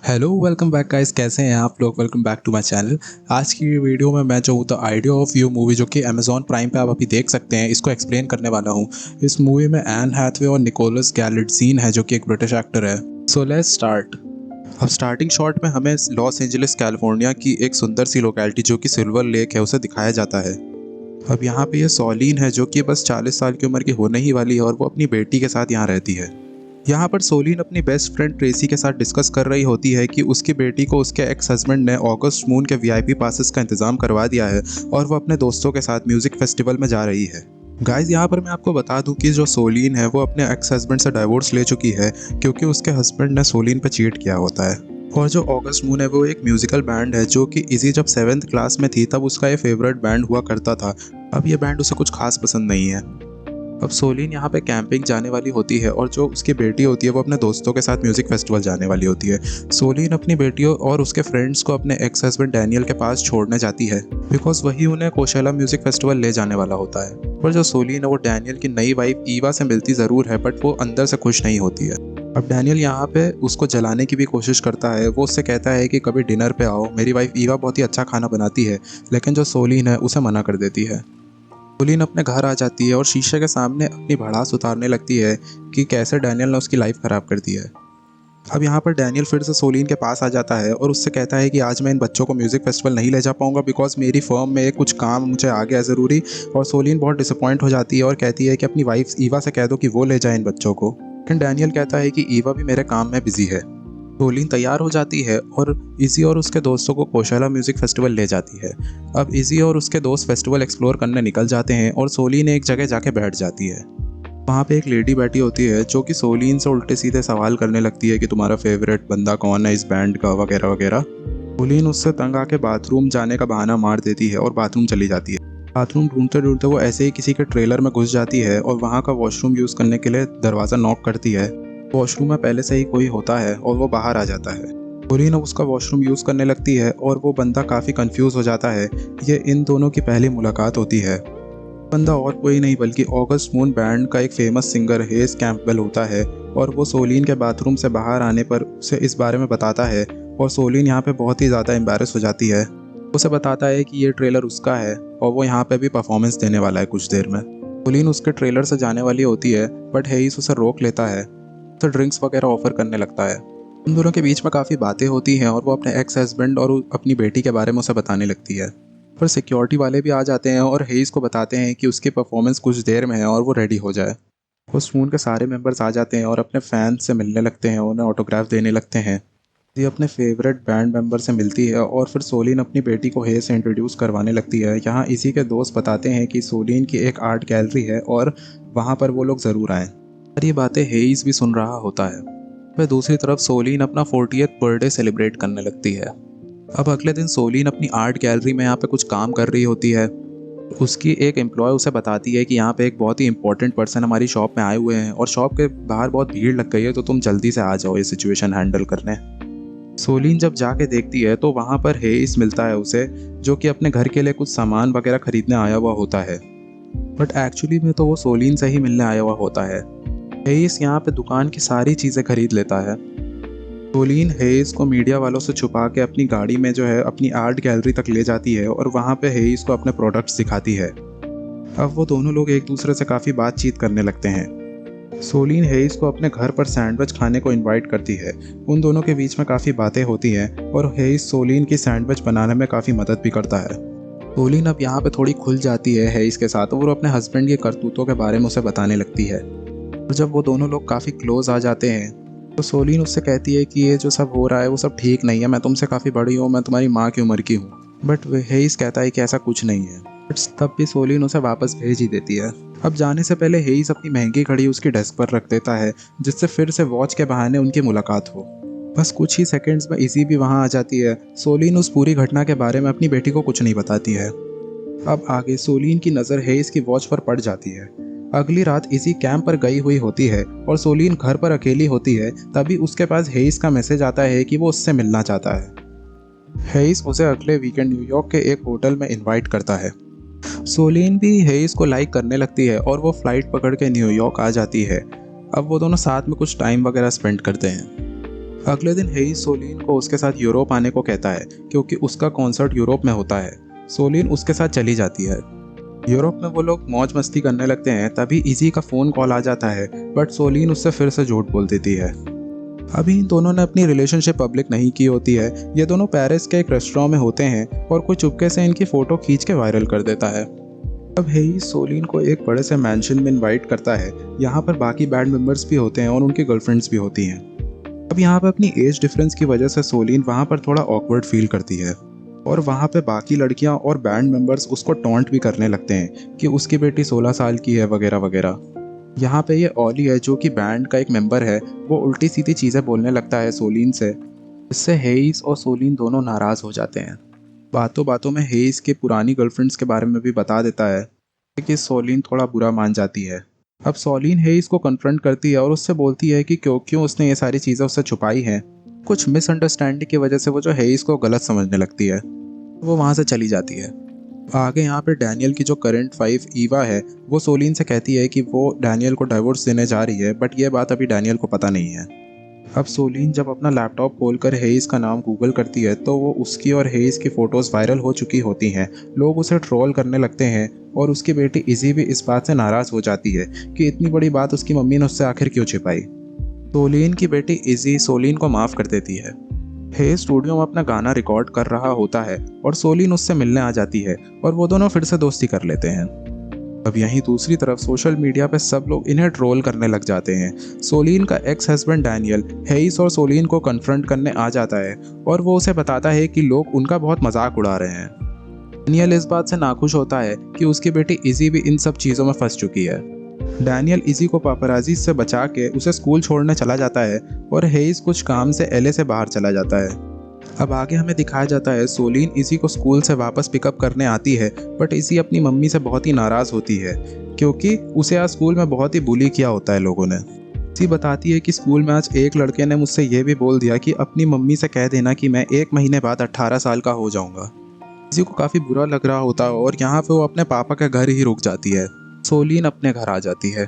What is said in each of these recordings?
Hello welcome back guys, कैसे हैं आप लोग। Welcome back to my channel. आज की वीडियो में मैं जो हूँ the idea of you movie, जो कि अमेजॉन प्राइम पे आप अभी देख सकते हैं, इसको एक्सप्लेन करने वाला हूँ। इस मूवी में एन हैथवे और निकोलस गैलिडजीन है, जो कि एक ब्रिटिश एक्टर है। So let's start. अब स्टार्टिंग शॉट में हमें लॉस एंजलिस कैलिफोर्निया की एक सुंदर सी लोकेलिटी जो कि सिल्वर लेक है, उसे दिखाया जाता है। अब यहाँ पे ये सॉलीन है, जो कि बस 40 साल की उम्र की होने ही वाली है, और वो अपनी बेटी के साथ यहाँ रहती है। यहाँ पर सोलिन अपनी बेस्ट फ्रेंड ट्रेसी के साथ डिस्कस कर रही होती है कि उसकी बेटी को उसके एक्स हस्बैंड ने अगस्त मून के वीआईपी पासेस का इंतजाम करवा दिया है और वो अपने दोस्तों के साथ म्यूजिक फेस्टिवल में जा रही है। गाइज, यहाँ पर मैं आपको बता दूं कि जो सोलिन है वो अपने एक्स हस्बैंड से डाइवोर्स ले चुकी है, क्योंकि उसके हस्बैंड ने सोलिन पर चीट किया होता है। और जो अगस्त मून है वो एक म्यूजिकल बैंड है, जो कि इजी जब 7th क्लास में थी तब उसका ये फेवरेट बैंड हुआ करता था। अब ये बैंड उसे कुछ खास पसंद नहीं है। अब सोलिन यहाँ पे कैंपिंग जाने वाली होती है, और जो उसकी बेटी होती है वो अपने दोस्तों के साथ म्यूजिक फेस्टिवल जाने वाली होती है। सोलिन अपनी बेटियों और उसके फ्रेंड्स को अपने एक्स हस्बैंड डैनियल के पास छोड़ने जाती है, बिकॉज वही उन्हें कोशेला म्यूजिक फेस्टिवल ले जाने वाला होता है। पर जो सोलिन है वो डैनियल की नई वाइफ ईवा से मिलती ज़रूर है, बट वो अंदर से खुश नहीं होती है। अब डैनियल यहाँ पे उसको जलाने की भी कोशिश करता है। वो उससे कहता है कि कभी डिनर पे आओ, मेरी वाइफ ईवा बहुत ही अच्छा खाना बनाती है, लेकिन जो सोलिन है उसे मना कर देती है। सोलिन अपने घर आ जाती है और शीशे के सामने अपनी भड़ास उतारने लगती है कि कैसे डैनियल ने उसकी लाइफ खराब कर दी है। अब यहाँ पर डैनियल फिर से सोलिन के पास आ जाता है और उससे कहता है कि आज मैं इन बच्चों को म्यूजिक फेस्टिवल नहीं ले जा पाऊंगा, बिकॉज मेरी फर्म में कुछ काम मुझे आ गया है ज़रूरी। और सोलिन बहुत डिसअपॉइंट हो जाती है और कहती है कि अपनी वाइफ ईवा से कह दो कि वो ले जाए इन बच्चों को। लेकिन डैनियल कहता है कि ईवा भी मेरे काम में बिजी है। सोलिन तैयार हो जाती है और इजी और उसके दोस्तों को कोशेला म्यूजिक फेस्टिवल ले जाती है। अब इजी और उसके दोस्त फेस्टिवल एक्सप्लोर करने निकल जाते हैं और सोलिन एक जगह जाके बैठ जाती है। वहाँ पे एक लेडी बैठी होती है जो कि सोलिन से उल्टे सीधे सवाल करने लगती है कि तुम्हारा फेवरेट बंदा कौन है इस बैंड का, वगैरह वगैरह। सोलिन उससे तंग आके बाथरूम जाने का बहाना मार देती है और बाथरूम चली जाती है। बाथरूम ढूंढते ढूंढते वो ऐसे ही किसी के ट्रेलर में घुस जाती है और वहाँ का वॉशरूम यूज़ करने के लिए दरवाज़ा नॉक करती है। वॉशरूम में पहले से ही कोई होता है और वो बाहर आ जाता है। सोलिन अब उसका वॉशरूम यूज़ करने लगती है और वो बंदा काफ़ी कंफ्यूज हो जाता है। ये इन दोनों की पहली मुलाकात होती है। बंदा और कोई नहीं बल्कि अगस्त मून बैंड का एक फेमस सिंगर हेज कैंपबेल होता है, और वो सोलिन के बाथरूम से बाहर आने पर उसे इस बारे में बताता है। और सोलिन यहाँ पे बहुत ही ज़्यादा एम्बैरस हो जाती है। उसे बताता है कि ये ट्रेलर उसका है और वो यहाँ पे भी परफॉर्मेंस देने वाला है कुछ देर में। सोलिन उसके ट्रेलर से जाने वाली होती है, बट हेइस उसे रोक लेता है। तो ड्रिंक्स वगैरह ऑफर करने लगता है। उन दोनों के बीच में काफ़ी बातें होती हैं और वो अपने एक्स हस्बैंड और अपनी बेटी के बारे में उसे बताने लगती है। पर सिक्योरिटी वाले भी आ जाते हैं और हेइस को बताते हैं कि उसकी परफॉर्मेंस कुछ देर में है और वो रेडी हो जाए। उस मून के सारे मेंबर्स आ जाते हैं और अपने फैंस से मिलने लगते हैं, उन्हें ऑटोग्राफ देने लगते हैं। ये अपने फेवरेट बैंड मेंबर से मिलती है और फिर सोलिन अपनी बेटी को हेइस से इंट्रोड्यूस करवाने लगती है। यहाँ इसी के दोस्त बताते हैं कि सोलिन की एक आर्ट गैलरी है और वहाँ पर वो लोग ज़रूर आएँ। और ये बातें हेइस भी सुन रहा होता है। वह दूसरी तरफ सोलिन अपना 40th बर्थडे सेलिब्रेट करने लगती है। अब अगले दिन सोलिन अपनी आर्ट गैलरी में यहाँ पे कुछ काम कर रही होती है। उसकी एक एम्प्लॉय उसे बताती है कि यहाँ पे एक बहुत ही इंपॉर्टेंट पर्सन हमारी शॉप में आए हुए हैं और शॉप के बाहर बहुत भीड़ लग गई है, तो तुम जल्दी से आ जाओ ये सिचुएशन हैंडल करने। सोलिन जब जाके देखती है तो वहाँ पर हेइस मिलता है उसे, जो कि अपने घर के लिए कुछ सामान वगैरह खरीदने आया हुआ होता है। बट एक्चुअली में तो वो सोलिन से ही मिलने आया हुआ होता है। हेइस यहाँ पे दुकान की सारी चीज़ें खरीद लेता है। सोलिन हेइस को मीडिया वालों से छुपा के अपनी गाड़ी में जो है अपनी आर्ट गैलरी तक ले जाती है और वहाँ पे हेइस को अपने प्रोडक्ट्स दिखाती है। अब वो दोनों लोग एक दूसरे से काफ़ी बातचीत करने लगते हैं। सोलिन हेइस को अपने घर पर सैंडविच खाने को इनवाइट करती है। उन दोनों के बीच में काफ़ी बातें होती हैं और हेइस सोलिन की सैंडविच बनाने में काफ़ी मदद भी करता है। सोलिन अब यहाँ पे थोड़ी खुल जाती है हेइस के साथ और वो अपने हस्बैंड के करतूतों के बारे में उसे बताने लगती है। और जब वो दोनों लोग काफ़ी क्लोज आ जाते हैं तो सोलिन उससे कहती है कि ये जो सब हो रहा है वो सब ठीक नहीं है, मैं तुमसे काफ़ी बड़ी हूँ, मैं तुम्हारी माँ की उम्र की हूँ। बट हेइस कहता है कि ऐसा कुछ नहीं है। बट तब भी सोलिन उसे वापस भेज ही देती है। अब जाने से पहले हेइस अपनी महंगी घड़ी उसकी डेस्क पर रख देता है, जिससे फिर से वॉच के बहाने उनकी मुलाकात हो। बस कुछ ही सेकंड्स में इजी भी वहाँ आ जाती है। सोलिन उस पूरी घटना के बारे में अपनी बेटी को कुछ नहीं बताती है। अब आगे सोलिन की नज़र हेइस की वॉच पर पड़ जाती है। अगली रात इसी कैंप पर गई हुई होती है और सोलिन घर पर अकेली होती है। तभी उसके पास हेइस का मैसेज आता है कि वो उससे मिलना चाहता है। हेइस उसे अगले वीकेंड न्यूयॉर्क के एक होटल में इनवाइट करता है। सोलिन भी हेइस को लाइक करने लगती है और वो फ्लाइट पकड़ के न्यूयॉर्क आ जाती है। अब वो दोनों साथ में कुछ टाइम वगैरह स्पेंड करते हैं। अगले दिन हेई सोलिन को उसके साथ यूरोप आने को कहता है क्योंकि उसका कॉन्सर्ट यूरोप में होता है। सोलिन उसके साथ चली जाती है। यूरोप में वो लोग मौज मस्ती करने लगते हैं, तभी इजी का फ़ोन कॉल आ जाता है, बट सोलिन उससे फिर से झूठ बोल देती है। अभी इन दोनों ने अपनी रिलेशनशिप पब्लिक नहीं की होती है। ये दोनों पेरिस के एक रेस्टोरेंट में होते हैं और कोई चुपके से इनकी फ़ोटो खींच के वायरल कर देता है। अब हेई सोलिन को एक बड़े से मैंशन में इनवाइट करता है। यहाँ पर बाकी बैंड मेंबर्स भी होते हैं और उनकी गर्लफ्रेंड्स भी होती हैं। अब यहाँ पर अपनी एज डिफरेंस की वजह से सोलिन वहाँ पर थोड़ा ऑकवर्ड फील करती है और वहाँ पे बाकी लड़कियाँ और बैंड मेंबर्स उसको टॉन्ट भी करने लगते हैं कि उसकी बेटी 16 साल की है वगैरह वगैरह। यहाँ पे ये ऑली है जो कि बैंड का एक मेंबर है, वो उल्टी सीधी चीज़ें बोलने लगता है सोलिन से। इससे हेइस और सोलिन दोनों नाराज़ हो जाते हैं। बातों बातों में हेइस के पुरानी गर्लफ्रेंड्स के बारे में भी बता देता है कि सोलिन थोड़ा बुरा मान जाती है। अब सोलिन हेइस को कन्फ्रंट करती है और उससे बोलती है कि क्यों उसने ये सारी चीज़ें उससे छुपाई हैं। कुछ मिसअंडरस्टैंडिंग की वजह से वो जो हेइस को गलत समझने लगती है, वो वहाँ से चली जाती है। आगे यहाँ पे डैनियल की जो करंट वाइफ ईवा है, वो सोलिन से कहती है कि वो डैनियल को डाइवोर्स देने जा रही है, बट ये बात अभी डैनियल को पता नहीं है। अब सोलिन जब अपना लैपटॉप खोलकर हेइस का नाम गूगल करती है तो वो उसकी और हेइस की फ़ोटोज़ वायरल हो चुकी होती हैं। लोग उसे ट्रोल करने लगते हैं और उसकी बेटी इजी भी इस बात से नाराज़ हो जाती है कि इतनी बड़ी बात उसकी मम्मी ने उससे आखिर क्यों छिपाई। सोलिन की बेटी इजी सोलिन को माफ़ कर देती है। हेइस स्टूडियो में अपना गाना रिकॉर्ड कर रहा होता है और सोलिन उससे मिलने आ जाती है और वो दोनों फिर से दोस्ती कर लेते हैं। अब यहीं दूसरी तरफ सोशल मीडिया पे सब लोग इन्हें ट्रोल करने लग जाते हैं। सोलिन का एक्स हस्बैंड डैनियल हेइस और सोलिन को कन्फ्रंट करने आ जाता है और वो उसे बताता है कि लोग उनका बहुत मजाक उड़ा रहे हैं। डैनियल इस बात से नाखुश होता है कि उसकी बेटी इजी भी इन सब चीज़ों में फंस चुकी है। डैनियल इजी को पापराजी से बचा के उसे स्कूल छोड़ने चला जाता है और हेइस कुछ काम से एलए से बाहर चला जाता है। अब आगे हमें दिखाया जाता है सोलिन इजी को स्कूल से वापस पिकअप करने आती है, बट इजी अपनी मम्मी से बहुत ही नाराज़ होती है क्योंकि उसे आज स्कूल में बहुत ही बुली किया होता है लोगों ने। इजी बताती है कि स्कूल में आज एक लड़के ने मुझसे ये भी बोल दिया कि अपनी मम्मी से कह देना कि मैं 1 महीने बाद 18 साल का हो जाऊंगा। इजी को काफ़ी बुरा लग रहा होता है और यहाँ पे वो अपने पापा के घर ही रुक जाती है। सोलिन अपने घर आ जाती है।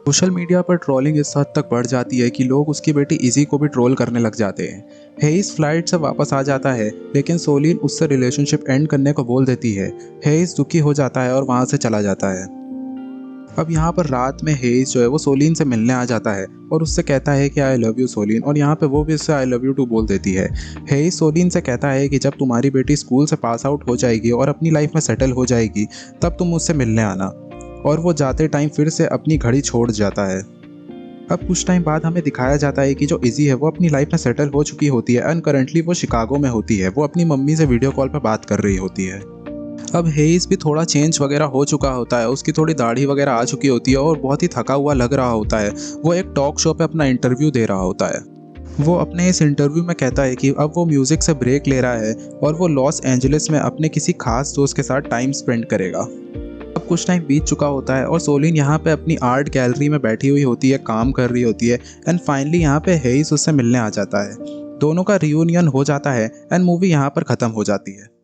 सोशल मीडिया पर ट्रोलिंग इस हद तक बढ़ जाती है कि लोग उसकी बेटी इजी को भी ट्रोल करने लग जाते हैं। हेइस फ्लाइट से वापस आ जाता है लेकिन सोलिन उससे रिलेशनशिप एंड करने को बोल देती है। हेइस दुखी हो जाता है और वहाँ से चला जाता है। अब यहाँ पर रात में हेइस जो है वो सोलिन से मिलने आ जाता है और उससे कहता है कि आई लव यू सोलिन, और यहाँ पे वो भी उससे आई लव यू टू बोल देती है। हेइस सोलिन से कहता है कि जब तुम्हारी बेटी स्कूल से पास आउट हो जाएगी और अपनी लाइफ में सेटल हो जाएगी तब तुम मुझसे मिलने आना, और वो जाते टाइम फिर से अपनी घड़ी छोड़ जाता है। अब कुछ टाइम बाद हमें दिखाया जाता है कि जो इजी है वो अपनी लाइफ में सेटल हो चुकी होती है एंड करंटली वो शिकागो में होती है। वो अपनी मम्मी से वीडियो कॉल पर बात कर रही होती है। अब हेइस भी थोड़ा चेंज वगैरह हो चुका होता है, उसकी थोड़ी दाढ़ी वगैरह आ चुकी होती है और बहुत ही थका हुआ लग रहा होता है। वो एक टॉक शो पे अपना इंटरव्यू दे रहा होता है। वो अपने इस इंटरव्यू में कहता है कि अब वो म्यूज़िक से ब्रेक ले रहा है और वो लॉस एंजलिस में अपने किसी खास दोस्त के साथ टाइम स्पेंड करेगा। अब कुछ टाइम बीत चुका होता है और सोलिन यहाँ पे अपनी आर्ट गैलरी में बैठी हुई होती है, काम कर रही होती है एंड फाइनली यहाँ पे हेइस उससे मिलने आ जाता है। दोनों का रियूनियन हो जाता है एंड मूवी यहाँ पर ख़त्म हो जाती है।